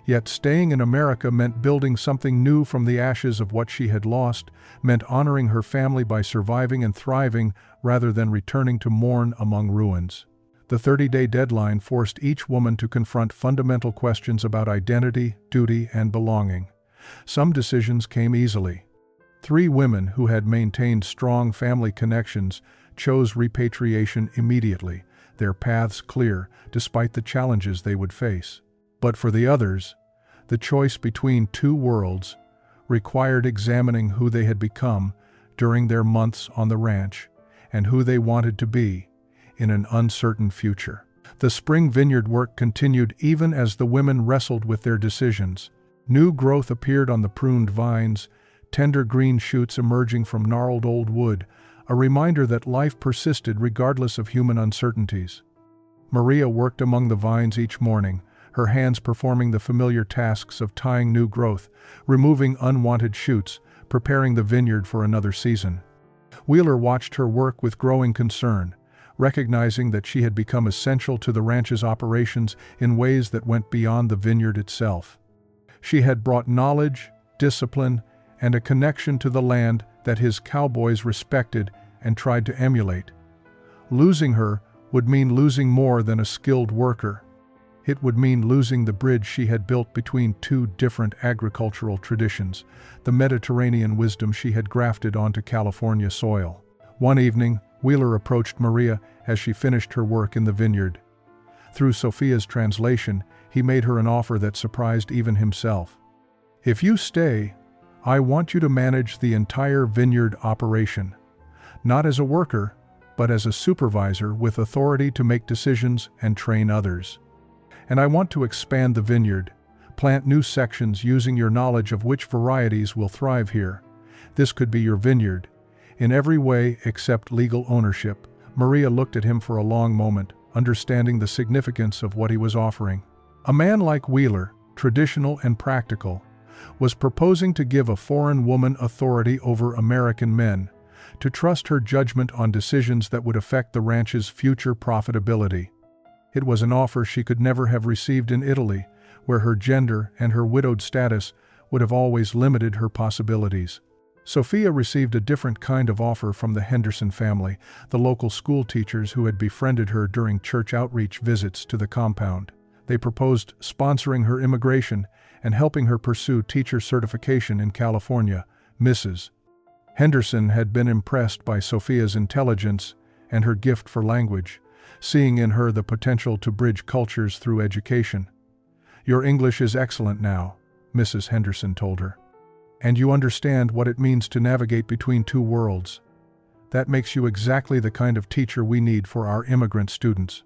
Yet staying in America meant building something new from the ashes of what she had lost, meant honoring her family by surviving and thriving rather than returning to mourn among ruins. The 30-day deadline forced each woman to confront fundamental questions about identity, duty, and belonging. Some decisions came easily. 3 women who had maintained strong family connections chose repatriation immediately, their paths clear despite the challenges they would face. But for the others, the choice between 2 worlds required examining who they had become during their months on the ranch and who they wanted to be in an uncertain future. The spring vineyard work continued even as the women wrestled with their decisions. New growth appeared on the pruned vines, tender green shoots emerging from gnarled old wood, a reminder that life persisted regardless of human uncertainties. Maria worked among the vines each morning, her hands performing the familiar tasks of tying new growth, removing unwanted shoots, preparing the vineyard for another season. Wheeler watched her work with growing concern, recognizing that she had become essential to the ranch's operations in ways that went beyond the vineyard itself. She had brought knowledge, discipline, and a connection to the land that his cowboys respected and tried to emulate. Losing her would mean losing more than a skilled worker. It would mean losing the bridge she had built between 2 different agricultural traditions, the Mediterranean wisdom she had grafted onto California soil. One evening, Wheeler approached Maria as she finished her work in the vineyard. Through Sophia's translation, he made her an offer that surprised even himself. "If you stay, I want you to manage the entire vineyard operation, not as a worker, but as a supervisor with authority to make decisions and train others. And I want to expand the vineyard, plant new sections using your knowledge of which varieties will thrive here. This could be your vineyard, in every way except legal ownership." Maria looked at him for a long moment, understanding the significance of what he was offering. A man like Wheeler, traditional and practical, was proposing to give a foreign woman authority over American men, to trust her judgment on decisions that would affect the ranch's future profitability. It was an offer she could never have received in Italy, where her gender and her widowed status would have always limited her possibilities. Sophia received a different kind of offer from the Henderson family, the local school teachers who had befriended her during church outreach visits to the compound. They proposed sponsoring her immigration and helping her pursue teacher certification in California. Mrs. Henderson had been impressed by Sophia's intelligence and her gift for language, seeing in her the potential to bridge cultures through education. "Your English is excellent now," Mrs. Henderson told her. "And you understand what it means to navigate between 2 worlds. That makes you exactly the kind of teacher we need for our immigrant students."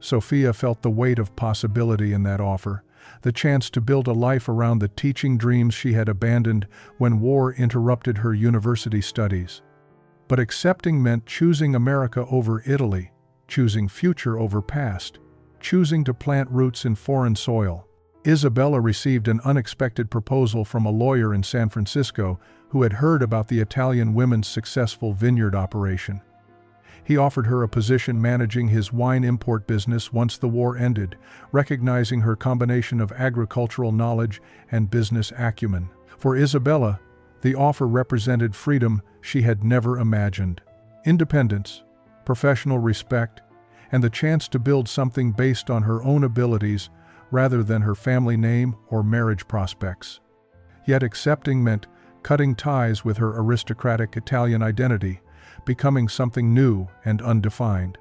Sophia felt the weight of possibility in that offer, the chance to build a life around the teaching dreams she had abandoned when war interrupted her university studies. But accepting meant choosing America over Italy, choosing future over past, choosing to plant roots in foreign soil. Isabella received an unexpected proposal from a lawyer in San Francisco who had heard about the Italian women's successful vineyard operation. He offered her a position managing his wine import business once the war ended, recognizing her combination of agricultural knowledge and business acumen. For Isabella, the offer represented freedom she had never imagined. Independence, professional respect, and the chance to build something based on her own abilities rather than her family name or marriage prospects. Yet accepting meant cutting ties with her aristocratic Italian identity, becoming something new and undefined.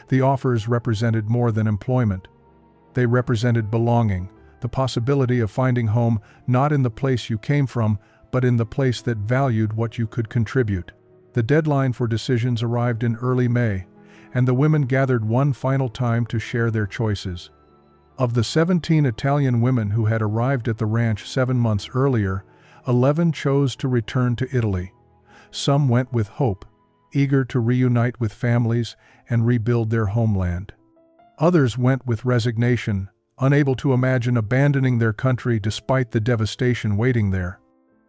The offers represented more than employment. They represented belonging, the possibility of finding home not in the place you came from, but in the place that valued what you could contribute. The deadline for decisions arrived in early May, and the women gathered one final time to share their choices. Of the 17 Italian women who had arrived at the ranch 7 months earlier, 11 chose to return to Italy. Some went with hope, eager to reunite with families and rebuild their homeland. Others went with resignation, unable to imagine abandoning their country despite the devastation waiting there.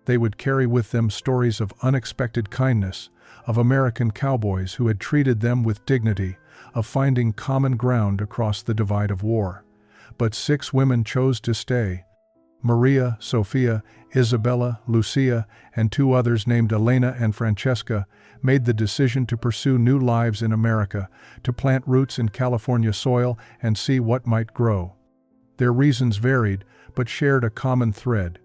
They would carry with them stories of unexpected kindness, of American cowboys who had treated them with dignity, of finding common ground across the divide of war. But 6 women chose to stay. Maria, Sophia, Isabella, Lucia, and 2 others named Elena and Francesca made the decision to pursue new lives in America, to plant roots in California soil and see what might grow. Their reasons varied, but shared a common thread.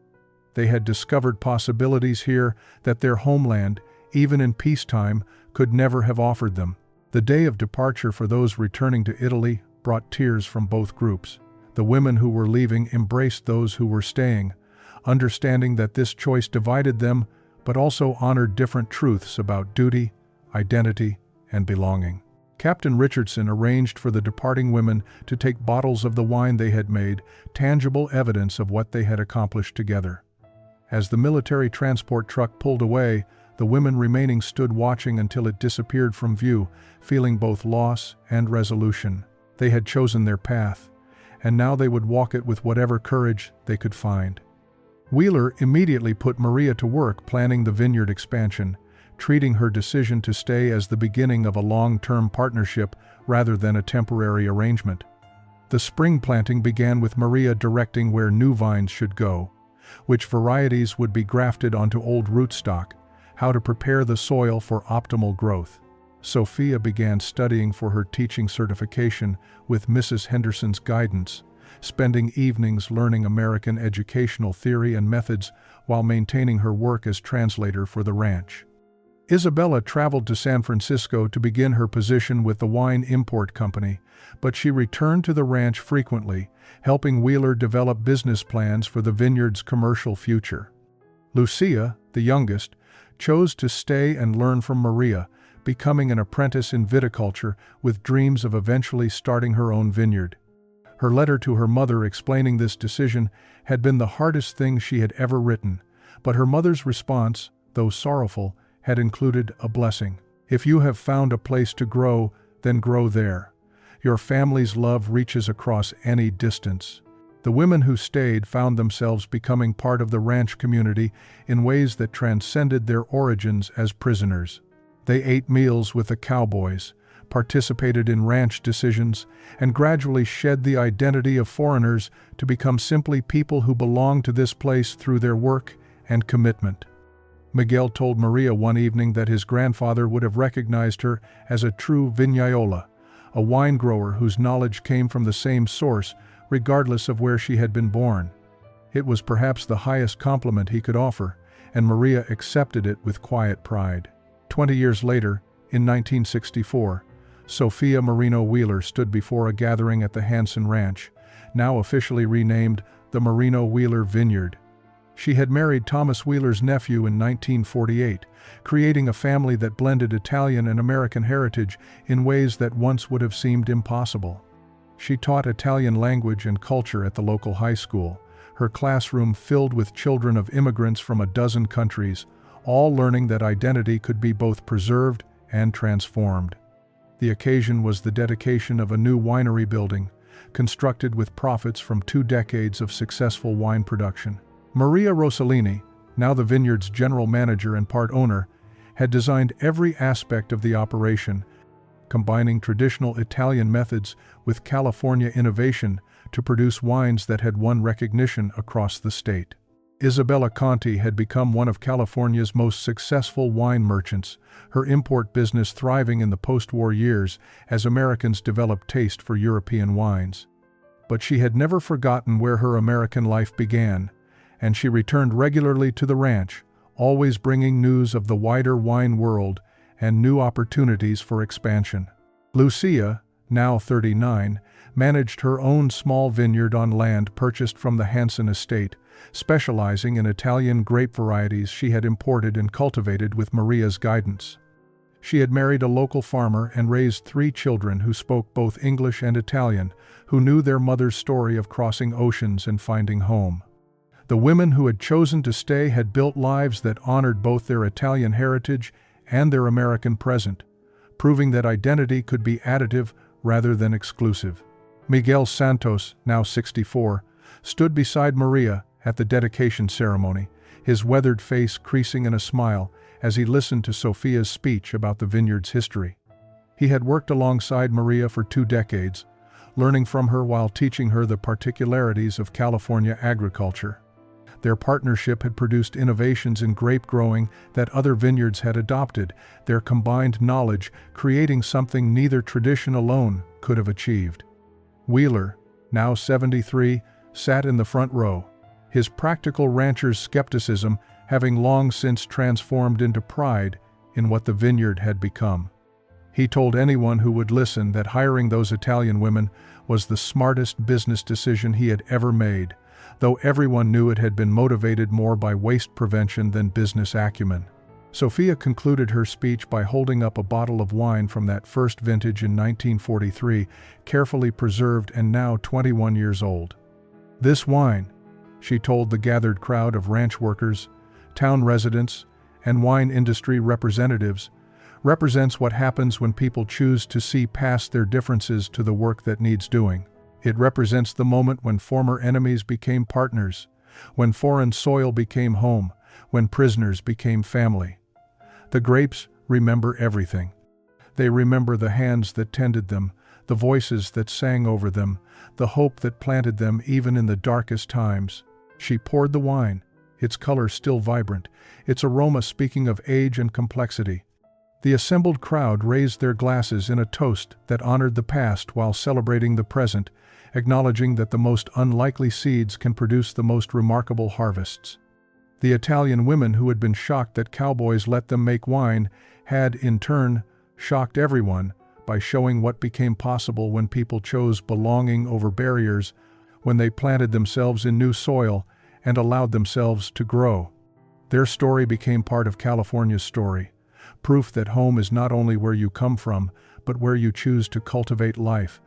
They had discovered possibilities here that their homeland, even in peacetime, could never have offered them. The day of departure for those returning to Italy brought tears from both groups. The women who were leaving embraced those who were staying, understanding that this choice divided them, but also honored different truths about duty, identity, and belonging. Captain Richardson arranged for the departing women to take bottles of the wine they had made, tangible evidence of what they had accomplished together. As the military transport truck pulled away, the women remaining stood watching until it disappeared from view, feeling both loss and resolution. They had chosen their path, and now they would walk it with whatever courage they could find. Wheeler immediately put Maria to work planning the vineyard expansion, treating her decision to stay as the beginning of a long-term partnership rather than a temporary arrangement. The spring planting began with Maria directing where new vines should go, which varieties would be grafted onto old rootstock, how to prepare the soil for optimal growth. Sophia began studying for her teaching certification with Mrs. Henderson's guidance, spending evenings learning American educational theory and methods while maintaining her work as translator for the ranch. Isabella traveled to San Francisco to begin her position with the wine import company, but she returned to the ranch frequently, helping Wheeler develop business plans for the vineyard's commercial future. Lucia, the youngest, chose to stay and learn from Maria, becoming an apprentice in viticulture with dreams of eventually starting her own vineyard. Her letter to her mother explaining this decision had been the hardest thing she had ever written, but her mother's response, though sorrowful, had included a blessing. "If you have found a place to grow, then grow there. Your family's love reaches across any distance." The women who stayed found themselves becoming part of the ranch community in ways that transcended their origins as prisoners. They ate meals with the Cowboys, participated in ranch decisions, and gradually shed the identity of foreigners to become simply people who belonged to this place through their work and commitment. Miguel told Maria one evening that his grandfather would have recognized her as a true vignaiola, a wine grower whose knowledge came from the same source, regardless of where she had been born. It was perhaps the highest compliment he could offer, and Maria accepted it with quiet pride. 20 years later, in 1964, Sophia Marino Wheeler stood before a gathering at the Hanson Ranch, now officially renamed the Marino Wheeler Vineyard. She had married Thomas Wheeler's nephew in 1948, creating a family that blended Italian and American heritage in ways that once would have seemed impossible. She taught Italian language and culture at the local high school, her classroom filled with children of immigrants from a dozen countries, all learning that identity could be both preserved and transformed. The occasion was the dedication of a new winery building, constructed with profits from 2 decades of successful wine production. Maria Rossellini, now the vineyard's general manager and part owner, had designed every aspect of the operation, combining traditional Italian methods with California innovation to produce wines that had won recognition across the state. Isabella Conti had become one of California's most successful wine merchants, her import business thriving in the post-war years as Americans developed taste for European wines. But she had never forgotten where her American life began, and she returned regularly to the ranch, always bringing news of the wider wine world and new opportunities for expansion. Lucia, now 39, managed her own small vineyard on land purchased from the Hanson estate, specializing in Italian grape varieties she had imported and cultivated with Maria's guidance. She had married a local farmer and raised 3 children who spoke both English and Italian, who knew their mother's story of crossing oceans and finding home. The women who had chosen to stay had built lives that honored both their Italian heritage and their American present, proving that identity could be additive rather than exclusive. Miguel Santos, now 64, stood beside Maria at the dedication ceremony, his weathered face creasing in a smile as he listened to Sophia's speech about the vineyard's history. He had worked alongside Maria for 2 decades, learning from her while teaching her the particularities of California agriculture. Their partnership had produced innovations in grape growing that other vineyards had adopted, their combined knowledge creating something neither tradition alone could have achieved. Wheeler, now 73, sat in the front row, his practical rancher's skepticism having long since transformed into pride in what the vineyard had become. He told anyone who would listen that hiring those Italian women was the smartest business decision he had ever made, though everyone knew it had been motivated more by waste prevention than business acumen. Sophia concluded her speech by holding up a bottle of wine from that first vintage in 1943, carefully preserved and now 21 years old. "This wine," she told the gathered crowd of ranch workers, town residents, and wine industry representatives, represents what happens when people choose to see past their differences to the work that needs doing. It represents the moment when former enemies became partners, when foreign soil became home, when prisoners became family. The grapes remember everything. They remember the hands that tended them, the voices that sang over them, the hope that planted them even in the darkest times. She poured the wine, its color still vibrant, its aroma speaking of age and complexity. The assembled crowd raised their glasses in a toast that honored the past while celebrating the present, acknowledging that the most unlikely seeds can produce the most remarkable harvests. The Italian women who had been shocked that cowboys let them make wine had, in turn, shocked everyone by showing what became possible when people chose belonging over barriers, when they planted themselves in new soil and allowed themselves to grow. Their story became part of California's story, proof that home is not only where you come from, but where you choose to cultivate life.